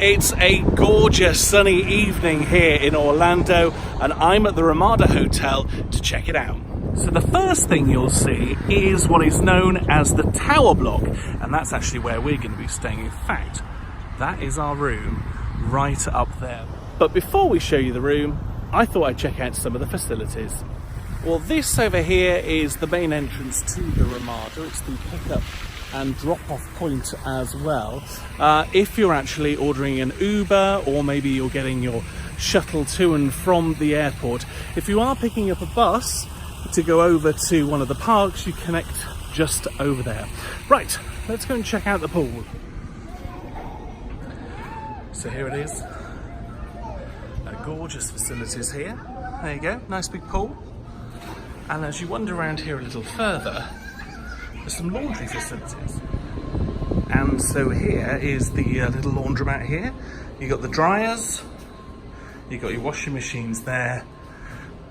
It's a gorgeous sunny evening here in Orlando, and I'm at the Ramada Hotel to check it out. So the first thing you'll see is what is known as the tower block, and that's actually where we're going to be staying. In fact, that is our room right up there. But before we show you the room, I thought I'd check out some of the facilities. Well, this over here is the main entrance to the Ramada. It's the pickup and drop-off point as well. If you're actually ordering an Uber, or maybe you're getting your shuttle to and from the airport. If you are picking up a bus to go over to one of the parks, you connect just over there. Right, let's go and check out the pool. So here it is. Gorgeous facilities here. There you go, nice big pool. And as you wander around here a little further, there's some laundry facilities. And so here is the little laundromat here. You got the dryers, you got your washing machines there,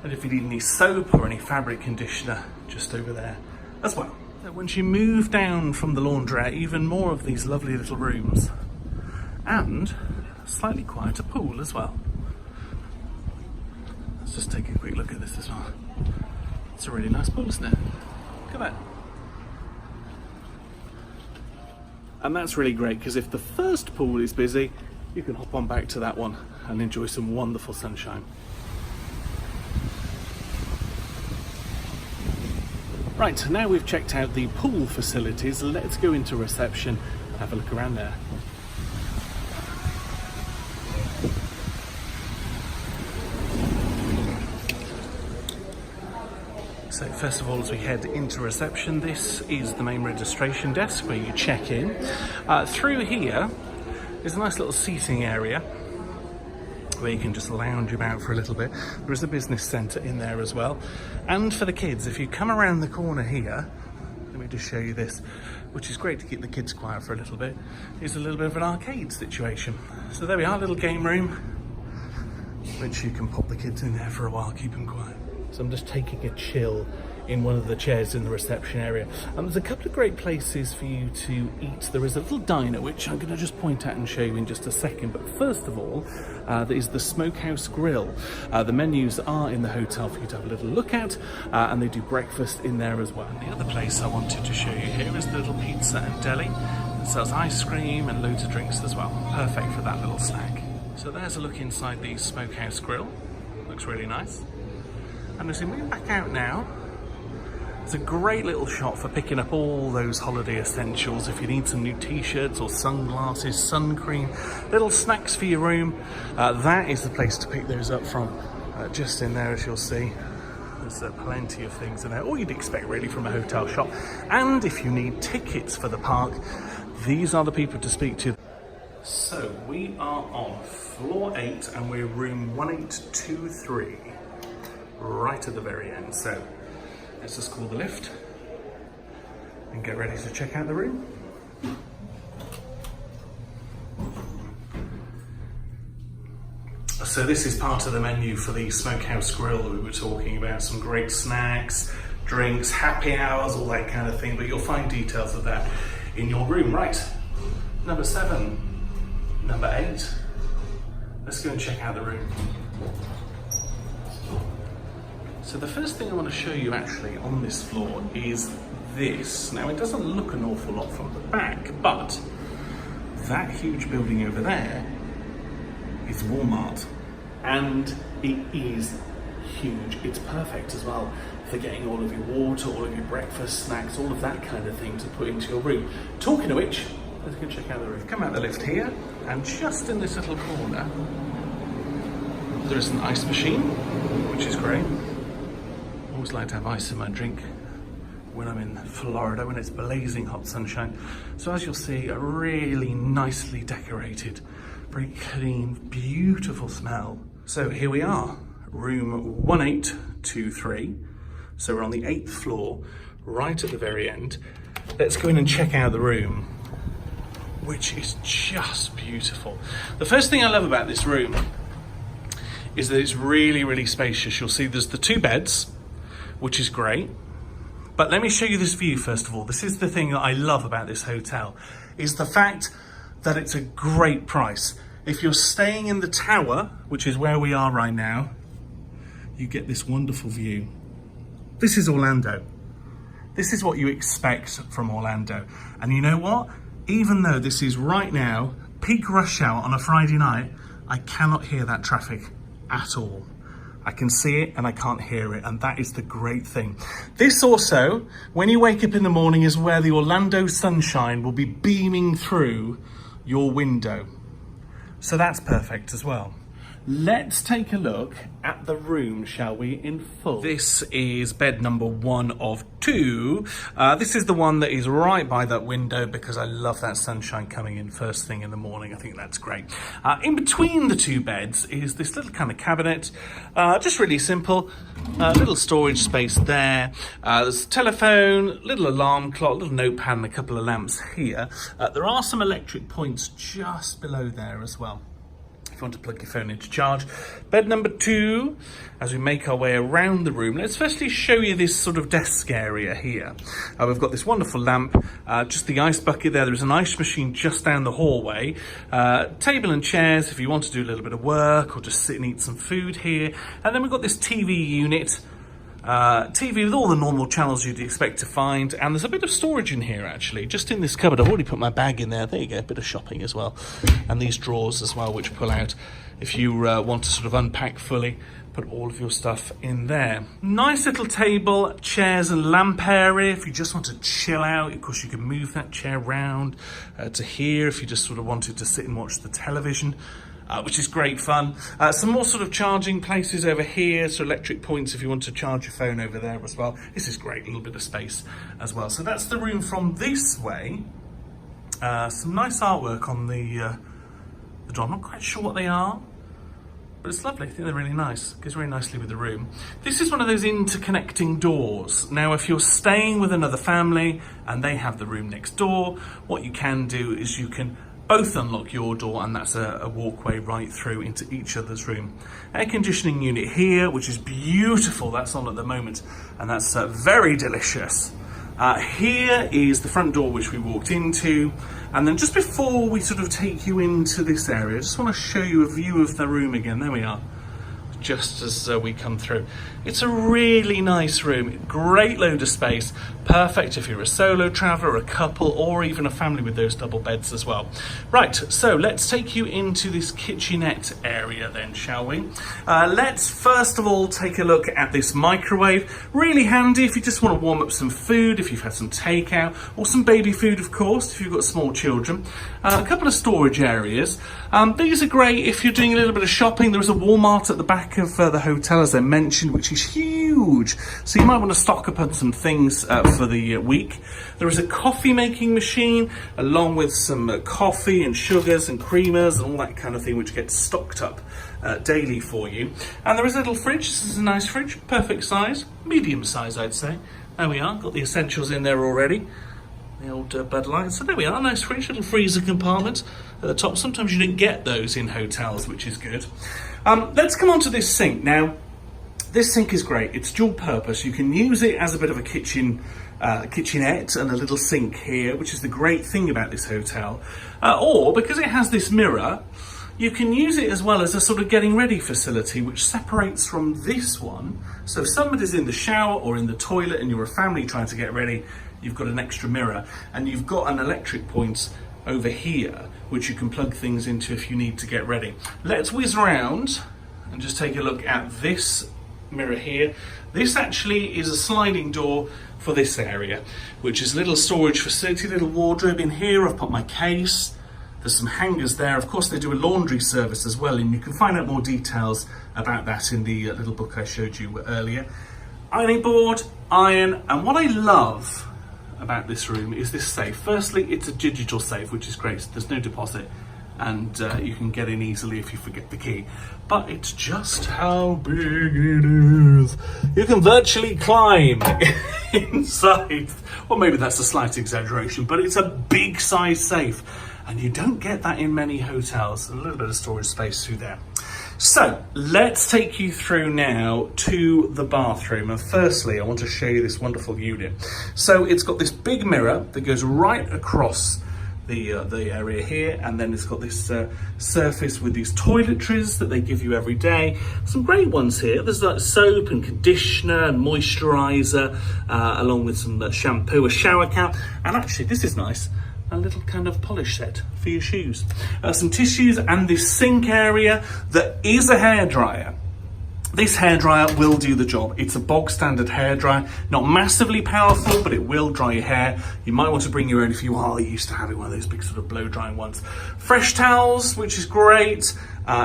and if you need any soap or any fabric conditioner, just over there as well. So once you move down from the laundrette, even more of these lovely little rooms, and a slightly quieter pool as well. Let's just take a quick look at this as well. It's a really nice pool, isn't it? Look at that. And that's really great, because if the first pool is busy, you can hop on back to that one and enjoy some wonderful sunshine. Right, now we've checked out the pool facilities, let's go into reception and have a look around there. So first of all, as we head into reception, this is the main registration desk where you check in. Through here is a nice little seating area where you can just lounge about for a little bit. There is a business centre in there as well. And for the kids, if you come around the corner here, let me just show you this, which is great to keep the kids quiet for a little bit, is a little bit of an arcade situation. So there we are, little game room, which you can pop the kids in there for a while, keep them quiet. So I'm just taking a chill in one of the chairs in the reception area. And there's a couple of great places for you to eat. There is a little diner, which I'm going to just point out and show you in just a second. But first of all, there is the Smokehouse Grill. The menus are in the hotel for you to have a little look at, and they do breakfast in there as well. And the other place I wanted to show you here is the little pizza and deli. It sells ice cream and loads of drinks as well. Perfect for that little snack. So there's a look inside the Smokehouse Grill. Looks really nice. And as we move back out now, it's a great little shop for picking up all those holiday essentials. If you need some new t-shirts or sunglasses, sun cream, little snacks for your room, that is the place to pick those up from. Just in there, as you'll see, there's plenty of things in there, all you'd expect really from a hotel shop. And if you need tickets for the park, these are the people to speak to. So we are on floor 8 and we're room 1823. Right at the very end. So let's just call the lift and get ready to check out the room. So this is part of the menu for the Smokehouse Grill that we were talking about. Some great snacks, drinks, happy hours, all that kind of thing, but you'll find details of that in your room. Right, number 7, number 8. Let's go and check out the room. So the first thing I want to show you actually on this floor is this. Now it doesn't look an awful lot from the back, but that huge building over there is Walmart. And it is huge. It's perfect as well for getting all of your water, all of your breakfast, snacks, all of that kind of thing to put into your room. Talking of which, let's go check out the room. Come out the lift here, and just in this little corner, there is an ice machine, which is great. Always like to have ice in my drink when I'm in Florida, when it's blazing hot sunshine. So as you'll see, a really nicely decorated, very clean, beautiful smell. So here we are, room 1823. So we're on the 8th floor, right at the very end. Let's go in and check out the room, which is just beautiful. The first thing I love about this room is that it's really, really spacious. You'll see there's the 2 beds, which is great. But let me show you this view first of all. This is the thing that I love about this hotel, is the fact that it's a great price. If you're staying in the tower, which is where we are right now, you get this wonderful view. This is Orlando. This is what you expect from Orlando. And you know what? Even though this is right now, peak rush hour on a Friday night, I cannot hear that traffic at all. I can see it and I can't hear it, and that is the great thing. This also, when you wake up in the morning, is where the Orlando sunshine will be beaming through your window. So that's perfect as well. Let's take a look at the room, shall we, in full. This is bed number 1 of 2. This is the one that is right by that window because I love that sunshine coming in first thing in the morning. I think that's great. In between the 2 beds is this little kind of cabinet, just really simple. Little storage space there. There's a telephone, little alarm clock, little notepad and a couple of lamps here. There are some electric points just below there as well, if you want to plug your phone into charge. Bed number 2, as we make our way around the room, let's firstly show you this sort of desk area here. We've got this wonderful lamp, just the ice bucket there. There's an ice machine just down the hallway. Table and chairs if you want to do a little bit of work or just sit and eat some food here. And then we've got this TV unit. TV with all the normal channels you'd expect to find, and there's a bit of storage in here actually, just in this cupboard. I've already put my bag in there. There you go, a bit of shopping as well, and these drawers as well which pull out if you want to sort of unpack fully. Put all of your stuff in there. Nice little table, chairs and lamp area if you just want to chill out. Of course you can move that chair round to here if you just sort of wanted to sit and watch the television. Which is great fun. Some more sort of charging places over here, so electric points if you want to charge your phone over there as well. This is great, a little bit of space as well. So that's the room from this way. Some nice artwork on the door. I'm not quite sure what they are, but it's lovely. I think they're really nice. It goes very nicely with the room. This is one of those interconnecting doors. Now, if you're staying with another family and they have the room next door, what you can do is you can both unlock your door, and that's a walkway right through into each other's room. Air conditioning unit here, which is beautiful. That's on at the moment, and that's very delicious. Here is the front door which we walked into, and then just before we sort of take you into this area, I just want to show you a view of the room again. There we are, just as we come through. It's a really nice room, great load of space, perfect if you're a solo traveller, a couple, or even a family with those double beds as well. Right, so let's take you into this kitchenette area then, shall we? Let's first of all take a look at this microwave. Really handy if you just want to warm up some food, if you've had some takeout, or some baby food, of course, if you've got small children. A couple of storage areas. These are great if you're doing a little bit of shopping. There is a Walmart at the back of the hotel, as I mentioned, which is huge. So you might want to stock up on some things for the week. There is a coffee making machine, along with some coffee and sugars and creamers and all that kind of thing, which gets stocked up daily for you. And there is a little fridge. This is a nice fridge, perfect size, medium size, I'd say. There we are, got the essentials in there already. The old Bud Light. So there we are, nice fridge, little freezer compartment at the top. Sometimes you don't get those in hotels, which is good. Let's come on to this sink. Now, this sink is great. It's dual purpose. You can use it as a bit of a kitchenette and a little sink here, which is the great thing about this hotel. Or, because it has this mirror, you can use it as well as a sort of getting ready facility, which separates from this one. So if somebody's in the shower or in the toilet and you're a family trying to get ready, you've got an extra mirror, and you've got an electric point over here, which you can plug things into if you need to get ready. Let's whiz around and just take a look at this mirror here. This actually is a sliding door for this area, which is a little storage facility, little wardrobe in here. I've put my case. There's some hangers there. Of course, they do a laundry service as well, and you can find out more details about that in the little book I showed you earlier. Ironing board, iron, and what I love about this room is this safe. Firstly, it's a digital safe, which is great. There's no deposit, and you can get in easily if you forget the key. But it's just how big it is. You can virtually climb inside. Or maybe that's a slight exaggeration, but it's a big size safe, and you don't get that in many hotels. A little bit of storage space through there. So let's take you through now to the bathroom, and firstly I want to show you this wonderful unit. So it's got this big mirror that goes right across the area here, and then it's got this surface with these toiletries that they give you every day. Some great ones here. There's like soap and conditioner and moisturizer, along with some shampoo, a shower cap, and actually this is nice, a little kind of polish set for your shoes. Some tissues and this sink area that is a hairdryer. This hairdryer will do the job. It's a bog standard hairdryer, not massively powerful, but it will dry your hair. You might want to bring your own if you are used to having one of those big sort of blow drying ones. Fresh towels, which is great.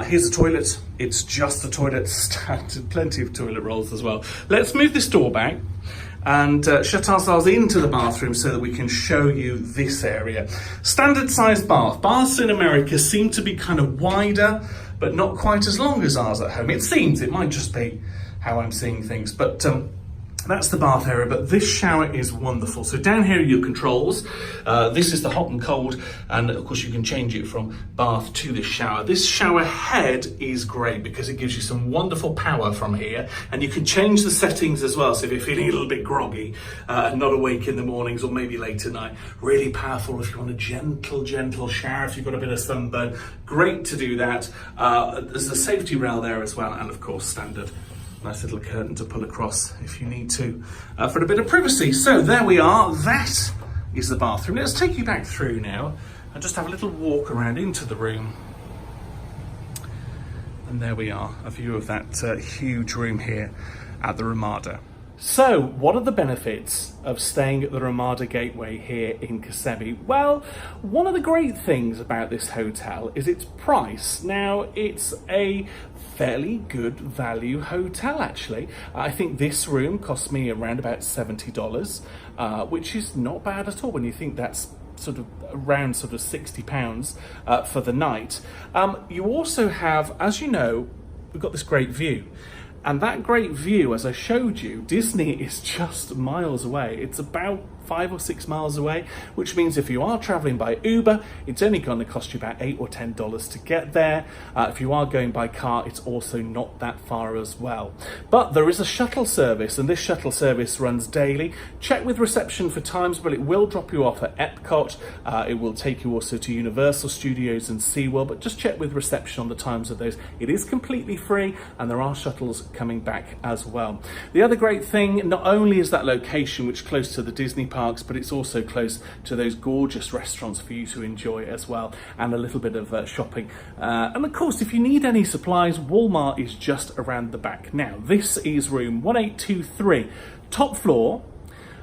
Here's a toilet. It's just a toilet stand, plenty of toilet rolls as well. Let's move this door back and shut ourselves into the bathroom so that we can show you this area. Standard sized bath. Baths in America seem to be kind of wider, but not quite as long as ours at home. It seems, it might just be how I'm seeing things, but that's the bath area, but this shower is wonderful. So down here are your controls. This is the hot and cold, and of course you can change it from bath to this shower. This shower head is great because it gives you some wonderful power from here, and you can change the settings as well. So if you're feeling a little bit groggy, not awake in the mornings or maybe late at night, really powerful if you want a gentle shower, if you've got a bit of sunburn, great to do that. There's a safety rail there as well, and of course standard nice little curtain to pull across if you need to, for a bit of privacy. So there we are, that is the bathroom. Let's take you back through now and just have a little walk around into the room. And there we are, a view of that huge room here at the Ramada. So, what are the benefits of staying at the Ramada Gateway here in Kissimmee? Well, one of the great things about this hotel is its price. Now, it's a fairly good value hotel, actually. I think this room cost me around about $70, which is not bad at all when you think that's sort of around sort of £60 for the night. You also have, as you know, we've got this great view. And that great view, as I showed you, Disney is just miles away. It's about 5 or 6 miles away, which means if you are traveling by Uber, it's only going to cost you about $8 or $10 to get there. If you are going by car, it's also not that far as well. But there is a shuttle service, and this shuttle service runs daily. Check with reception for times, but it will drop you off at Epcot. It will take you also to Universal Studios and SeaWorld, but just check with reception on the times of those. It is completely free, and there are shuttles coming back as well. The other great thing, not only is that location, which is close to the Disney parks, but it's also close to those gorgeous restaurants for you to enjoy as well, and a little bit of shopping. And of course, if you need any supplies, Walmart is just around the back. Now, this is room 1823, top floor,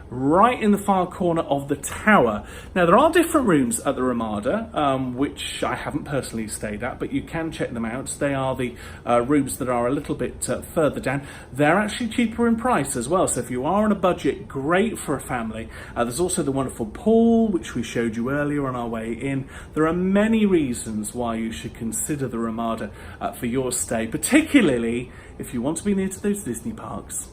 right in the far corner of the tower. Now, there are different rooms at the Ramada, which I haven't personally stayed at, but you can check them out. They are the rooms that are a little bit further down. They're actually cheaper in price as well, so if you are on a budget, great for a family. There's also the wonderful pool, which we showed you earlier on our way in. There are many reasons why you should consider the Ramada for your stay, particularly if you want to be near to those Disney parks.